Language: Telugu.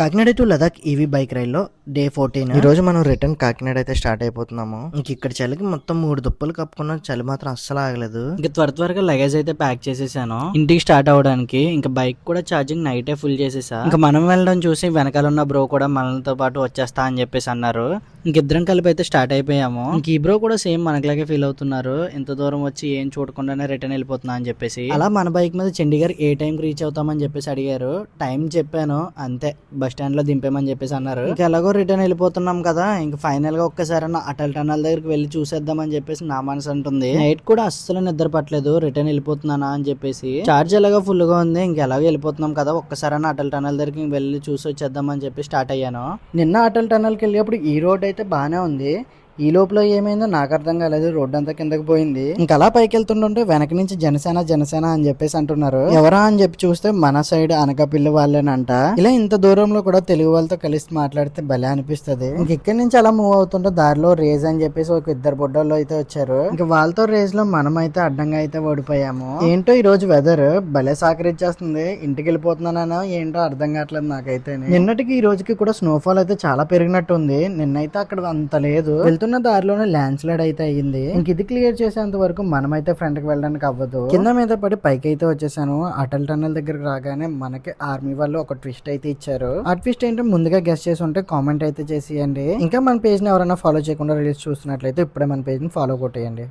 Kakinada to Ladakh EV bike రైల్లో డే 14. ఈ రోజు మనం రిటర్న్ కాకినాడ అయితే స్టార్ట్ అయిపోతున్నాము. ఇంక ఇక్కడ చలికి మొత్తం 3 దుప్పలు కప్పుకున్న చలి మాత్రం అస్సలు ఆగలేదు. ఇంక త్వరగా లగేజ్ అయితే ప్యాక్ చేసేసాను ఇంటికి స్టార్ట్ అవడానికి. ఇంకా బైక్ కూడా ఛార్జింగ్ నైటే ఫుల్ చేసేసా. ఇంకా మనం వెళ్ళడం చూసి వెనకాల ఉన్న బ్రో కూడా మనతో పాటు వచ్చేస్తా అని చెప్పేసి అన్నారు. ఇంకిద్దరం కలిపి అయితే స్టార్ట్ అయిపోయాము. ఇంక ఈ బ్రో కూడా సేమ్ మనకులాగే ఫీల్ అవుతున్నారు, ఇంత దూరం వచ్చి ఏం చూడకుండానే రిటర్న్ వెళ్ళిపోతున్నా అని చెప్పేసి. అలా మన బైక్ మీద చండీగఢ్ ఏ టైంకి రీచ్ అవుతామని చెప్పేసి అడిగారు. టైం చెప్పాను అంతే, బస్ స్టాండ్ లో దింపేమని చెప్పేసి అన్నారు. ఇంకా ఎలాగో రిటర్న్ వెళ్ళిపోతున్నాం కదా, ఇంక ఫైనల్ గా ఒక్కసారి అటల్ టనల్ దగ్గరికి వెళ్ళి చూసేద్దామని చెప్పేసి నా మనసు అంటుంది. నైట్ కూడా అస్సలు నిద్ర పట్టలేదు, రిటర్న్ వెళ్ళిపోతున్నానా అని చెప్పేసి. చార్జ్ ఎలాగో ఫుల్ గా ఉంది, ఇంకెలాగో వెళ్ళిపోతున్నాం కదా, ఒక్కసారి అటల్ టనల్ దగ్గరికి వెళ్ళి చూసి వచ్చేద్దామని చెప్పి స్టార్ట్ అయ్యాను. నిన్న అటల్ టనల్ కి వెళ్ళేప్పుడు ఈ రోడ్ అయితే బాగానే ఉంది, ఈ లోపల ఏమైందో నాకు అర్థం కాలేదు, రోడ్డు అంతా కిందకి పోయింది. ఇంకా అలా పైకి వెళ్తుంటే వెనక నుంచి జనసేన అని చెప్పేసి అంటున్నారు. ఎవరా అని చెప్పి చూస్తే మన సైడ్ అనకాపల్లి వాళ్ళేనంట. ఇలా ఇంత దూరంలో కూడా తెలుగు వాళ్ళతో కలిసి మాట్లాడితే భలే అనిపిస్తది. ఇంక ఇక్కడి నుంచి అలా మూవ్ అవుతుంటే దారిలో రేజ్ అని చెప్పేసి ఒక ఇద్దరు బొడ్డోళ్ళు అయితే వచ్చారు. ఇంకా వాళ్ళతో రేజ్ లో మనం అయితే అడ్డంగా అయితే ఓడిపోయాము. ఏంటో ఈ రోజు వెదర్ భలే సహకరించేస్తుంది, ఇంటికి వెళ్ళిపోతున్నానో ఏంటో అర్థం కావట్లేదు నాకైతే. నిన్నటికి ఈ రోజుకి కూడా స్నోఫాల్ అయితే చాలా పెరిగినట్టు ఉంది, నిన్నైతే అక్కడ అంత లేదు. వెళ్తున్న దారిలోనే ల్యాండ్ స్లైడ్ అయితే అయ్యింది. ఇంక ఇది క్లియర్ చేసేంత వరకు మనమైతే ఫ్రంట్ కి వెళ్ళడానికి అవ్వదు. కింద మీద పడి పైకి అయితే వచ్చేసాను. అటల్ టన్నల్ దగ్గరకు రాగానే మనకి ఆర్మీ వాళ్ళు ఒక ట్విస్ట్ అయితే ఇచ్చారు. ఆ ట్విస్ట్ ఏంటో ముందుగా గెస్ట్ చేసి ఉంటే కామెంట్ అయితే చేసేయండి. ఇంకా మన పేజ్ ని ఎవరైనా ఫాలో చేయకుండా రీల్స్ చూస్తున్నట్లయితే ఇప్పుడే మన పేజ్ ని ఫాలో కొట్టేయండి.